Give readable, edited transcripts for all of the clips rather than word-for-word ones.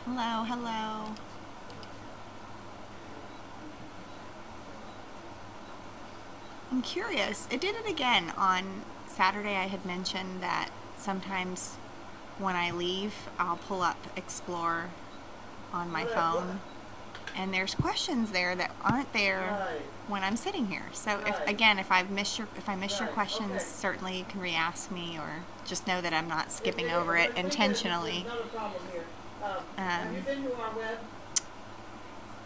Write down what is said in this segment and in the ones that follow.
Hello, hello. I'm curious. It did it again on Saturday. I had mentioned that sometimes when I leave, I'll pull up Explore on my phone, and there's questions there that aren't there when I'm sitting here. So if I miss your questions, certainly you can re-ask me, or just know that I'm not skipping over it intentionally. Have you been to our web?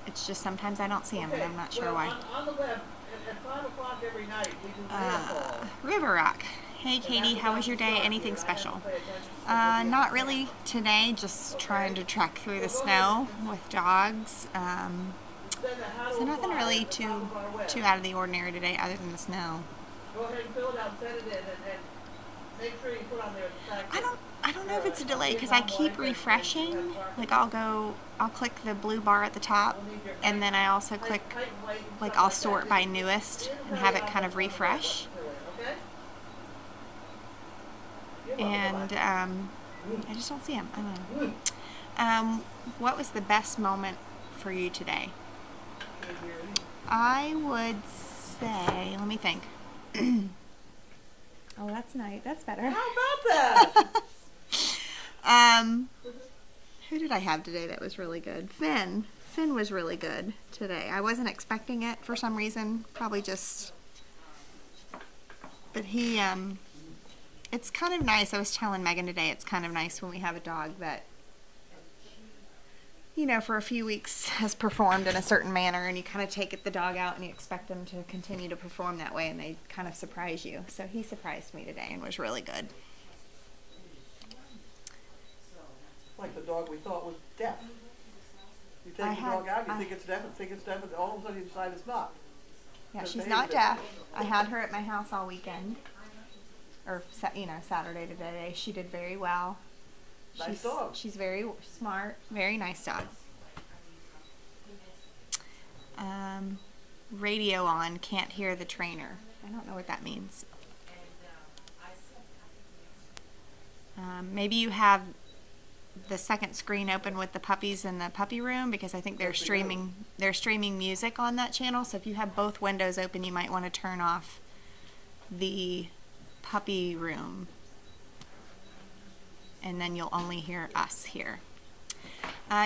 It's just sometimes I don't see them, and I'm not sure why. On the web, at 5 o'clock every night, we do rainfall. River Rock. Hey Katie, how was your day? Anything special? Not really today, just trying to trek through the snow with dogs. So nothing really too out of the ordinary today other than the snow. Go ahead and fill it out, send it in, and make sure you put on there the fact that I don't know if it's a delay because I keep refreshing. Like I'll click the blue bar at the top, and then I also click, like I'll sort by newest and have it kind of refresh. And I just don't see them. I don't know. What was the best moment for you today? I would say, let me think. Oh, that's nice. That's better. How about that? Who did I have today that was really good? Finn. Finn was really good today. I wasn't expecting it for some reason. Probably just, but he, it's kind of nice. I was telling Megan today, it's kind of nice when we have a dog that, you know, for a few weeks has performed in a certain manner, and you kind of take the dog out and you expect them to continue to perform that way, and they kind of surprise you. So he surprised me today and was really good. Like the dog we thought was deaf. You take the dog out, you think it's deaf, and all of a sudden you decide it's not. Yeah, she's not deaf. I had her at my house all weekend, or Saturday to today. She did very well. Nice dog. She's very smart, very nice dog. Radio on, can't hear the trainer. I don't know what that means. Maybe you have the second screen open with the puppies in the puppy room, because I think they're streaming music on that channel. So if you have both windows open, you might want to turn off the puppy room, and then you'll only hear us here.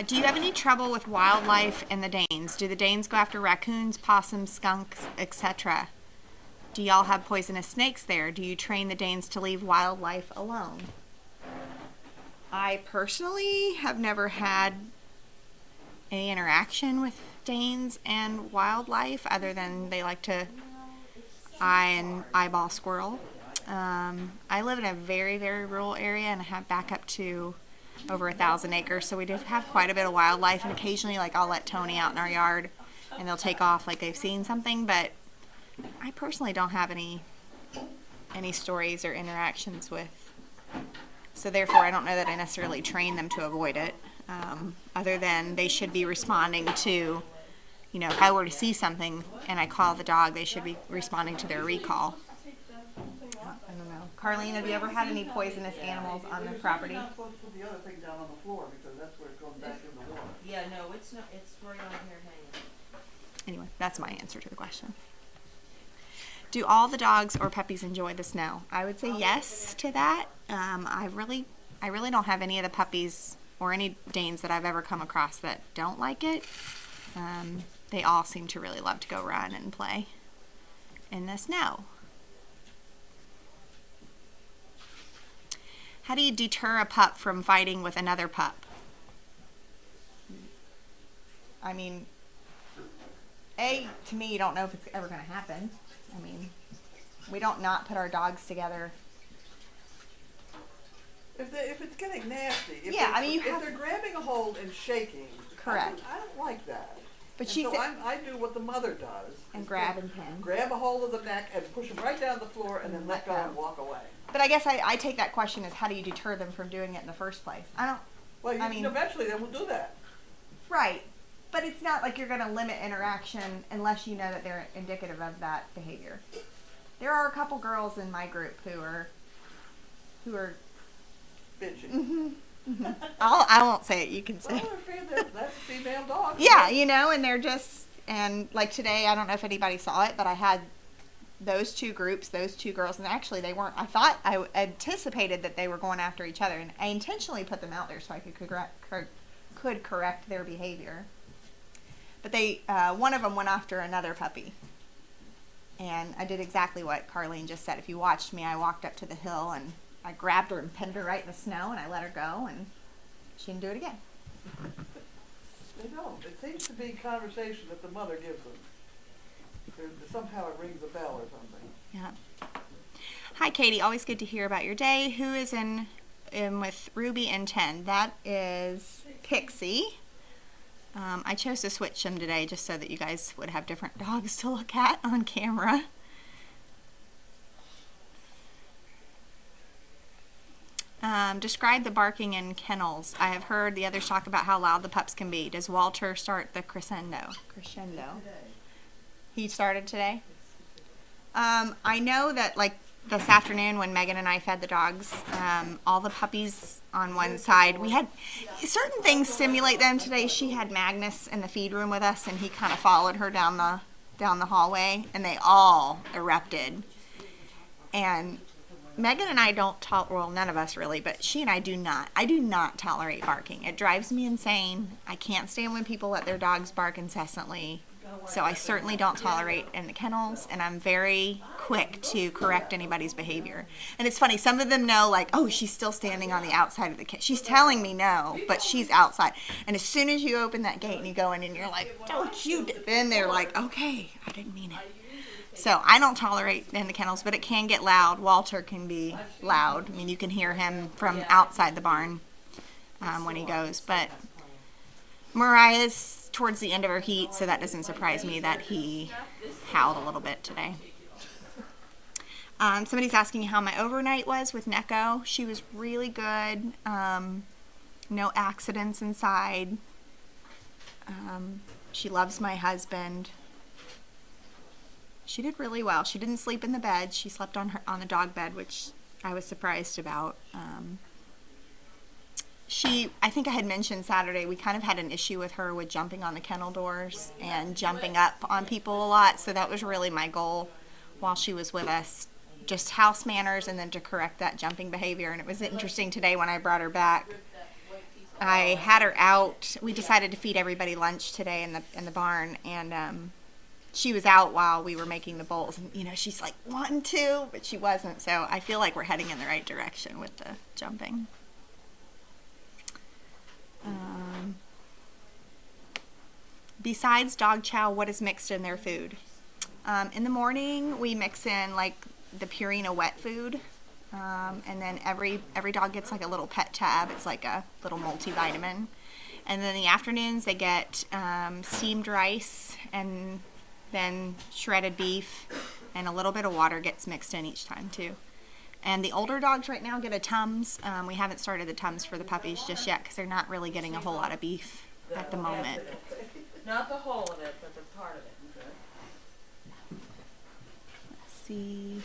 Do you have any trouble with wildlife in the Danes? Do the Danes go after raccoons, possums, skunks, etc.? Do y'all have poisonous snakes there? Do you train the Danes to leave wildlife alone? I personally have never had any interaction with Danes and wildlife other than they like to eyeball squirrel. I live in a very, very rural area and I have back up to over 1,000 acres, so we do have quite a bit of wildlife, and occasionally like I'll let Tony out in our yard and they'll take off like they've seen something, but I personally don't have any stories or interactions with, so therefore I don't know that I necessarily train them to avoid it, other than they should be responding to, you know, if I were to see something and I call the dog, they should be responding to their recall. I don't know. Carlene, have you ever had any poisonous animals on the property? You're not supposed to put the other thing down on the floor because that's where it goes back in the water. Yeah, no, it's not. It's right on here hanging. Anyway, that's my answer to the question. Do all the dogs or puppies enjoy the snow? I would say yes to that. I really don't have any of the puppies or any Danes that I've ever come across that don't like it. They all seem to really love to go run and play in the snow. How do you deter a pup from fighting with another pup? I mean, to me, you don't know if it's ever going to happen. I mean, we don't not put our dogs together. If it's getting nasty, if they're grabbing a hold and shaking, correct. I don't like that. But I do what the mother does. And grab and pin. Grab a hold of the neck and push them right down the floor and then let go and walk away. But I guess I take that question as, how do you deter them from doing it in the first place? Eventually they will do that. Right. But it's not like you're going to limit interaction unless you know that they're indicative of that behavior. There are a couple girls in my group who are bitchy. Mm-hmm. I won't say it. You can say Well, it. they're afraid that's a female dog. Yeah, and they're just, and like today, I don't know if anybody saw it, but I had those two groups, those two girls, and actually they weren't, I anticipated that they were going after each other, and I intentionally put them out there so I could correct their behavior. But one of them went after another puppy. And I did exactly what Carlene just said. If you watched me, I walked up to the hill and I grabbed her and pinned her right in the snow and I let her go and she didn't do it again. They don't. It seems to be conversation that the mother gives them. Somehow it rings a bell or something. Yeah. Hi, Katie. Always good to hear about your day. Who is in with Ruby and 10? That is Pixie. I chose to switch them today just so that you guys would have different dogs to look at on camera. Describe the barking in kennels. I have heard the others talk about how loud the pups can be. Does Walter start the crescendo? He started today? I know that like this afternoon when Megan and I fed the dogs, all the puppies on one side, we had certain things stimulate them today. She had Magnus in the feed room with us and he kind of followed her down the hallway and they all erupted. And Megan and I don't well, none of us really, but she and I do not tolerate barking. It drives me insane. I can't stand when people let their dogs bark incessantly. So I certainly don't tolerate in the kennels, and I'm very quick to correct anybody's behavior. And it's funny, some of them know, like, oh, she's still standing on the outside of the kennel. She's telling me no, but she's outside. And as soon as you open that gate and you go in and you're like, don't you, then they're like, okay, I didn't mean it. So I don't tolerate in the kennels, but it can get loud. Walter can be loud. I mean, you can hear him from outside the barn when he goes. But Mariah's towards the end of her heat, so that doesn't surprise me that he howled a little bit today. Somebody's asking how my overnight was with Neko. She was really good. No accidents inside. She loves my husband. She did really well. She didn't sleep in the bed. She slept on the dog bed, which I was surprised about. I think I had mentioned Saturday, we kind of had an issue with her with jumping on the kennel doors and jumping up on people a lot. So that was really my goal while she was with us, just house manners and then to correct that jumping behavior. And it was interesting today when I brought her back. I had her out. We decided to feed everybody lunch today in the barn, and she was out while we were making the bowls. And, she's like wanting to, but she wasn't. So I feel like we're heading in the right direction with the jumping. Besides dog chow, what is mixed in their food? In the morning, we mix in like the Purina wet food, and then every dog gets like a little pet tab. It's like a little multivitamin. And then in the afternoons, they get steamed rice and then shredded beef, and a little bit of water gets mixed in each time too. And the older dogs right now get a Tums. We haven't started the Tums for the puppies just yet because they're not really getting a whole lot of beef at the moment. Not the whole of it, but the part of it. Let's see.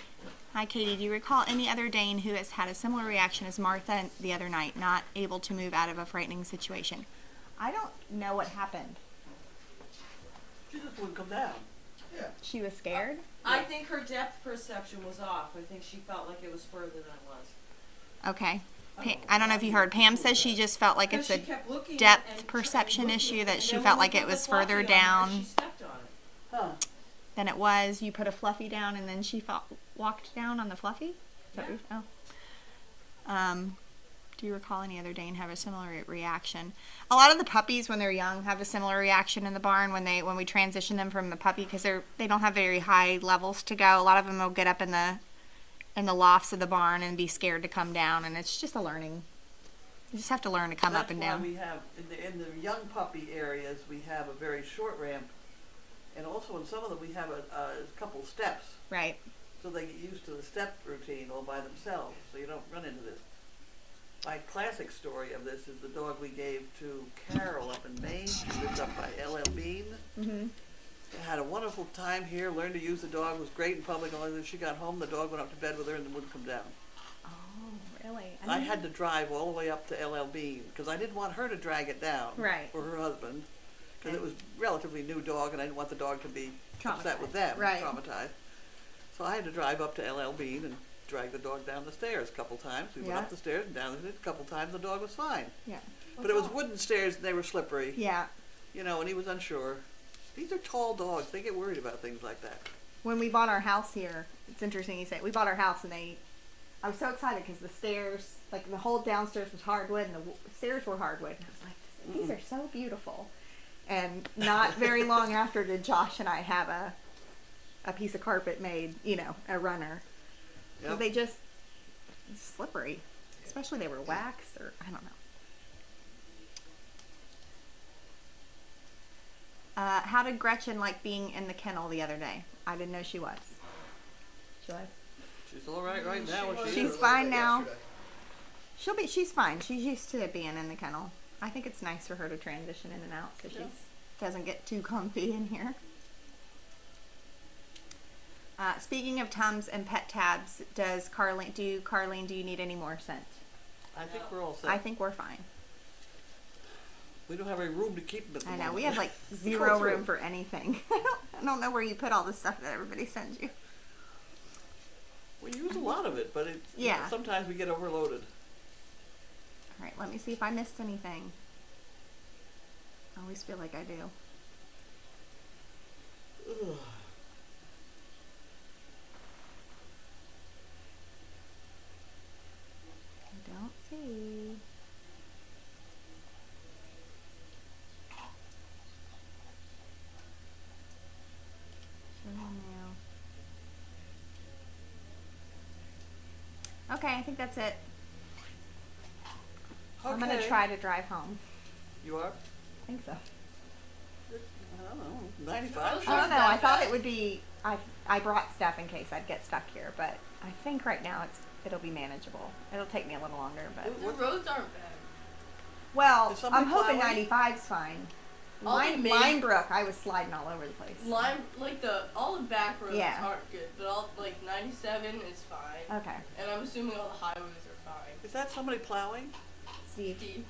Hi, Katie. Do you recall any other Dane who has had a similar reaction as Martha the other night, not able to move out of a frightening situation? I don't know what happened. She just wouldn't come down. Yeah. She was scared? I think her depth perception was off. I think she felt like it was further than it was. Okay. I don't know if you heard. Pam says she just felt like it's a depth perception issue, that she felt like it was further down than it was. You put a fluffy down and then she walked down on the fluffy? Yeah. Do you recall any other Dane have a similar reaction? A lot of the puppies, when they're young, have a similar reaction in the barn when we transition them from the puppy, because they don't have very high levels to go. A lot of them will get up in the lofts of the barn and be scared to come down, and it's just a learning. You just have to learn to come up and down. We have in the young puppy areas, we have a very short ramp, and also in some of them we have a couple steps. Right. So they get used to the step routine all by themselves, so you don't run into this. My classic story of this is the dog we gave to Carol up in Maine. She lives up by L.L. Bean. Mm-hmm. Had a wonderful time here, learned to use the dog, was great in public. Only when she got home, the dog went up to bed with her and wouldn't come down. Oh, Really? I had to drive all the way up to LL Bean because I didn't want her to drag it down. Right. Or her husband. Because it was a relatively new dog and I didn't want the dog to be upset with Traumatized. them. Right. Traumatized. So I had to drive up to LL Bean and drag the dog down the stairs a couple times. We went Yeah. up the stairs and down the stairs a couple times. The dog was fine. Yeah. But it was wooden stairs and they were slippery. Yeah. You know, and he was unsure. These are tall dogs. They get worried about things like that. When we bought our house here, it's interesting you say, we bought our house and I was so excited because the stairs, like the whole downstairs was hardwood and the stairs were hardwood. And I was like, these are so beautiful. And not very long after did Josh and I have a piece of carpet made, you know, a runner. Because they just, slippery. Especially they were waxed or, I don't know. How did Gretchen like being in the kennel the other day? I didn't know she was. She was? She's all right now. She's fine now. She's fine. She's used to being in the kennel. I think it's nice for her to transition in and out so she doesn't get too comfy in here. Speaking of Tums and pet tabs, do you need any more scent? I think we're all set. I think we're fine. We don't have any room to keep them at the I know, moment. we have like zero room for anything. I don't know where you put all the stuff that everybody sends you. We use a lot of it, but sometimes we get overloaded. Alright, let me see if I missed anything. I always feel like I do. Ugh. I don't see. Okay, I think that's it. Okay. I'm gonna try to drive home. You are? I think so. I don't know, 95? I don't know. I thought it would be. I brought stuff in case I'd get stuck here, but I think right now it'll be manageable. It'll take me a little longer, but The roads aren't bad. well, Is somebody I'm hoping plowing? 95's fine. All the main- Minebrook, I was sliding all over the place. All the back roads Yeah. aren't good, but all 97 is fine. Okay, And I'm assuming all the highways are fine. Is that somebody plowing? Steve. Steve.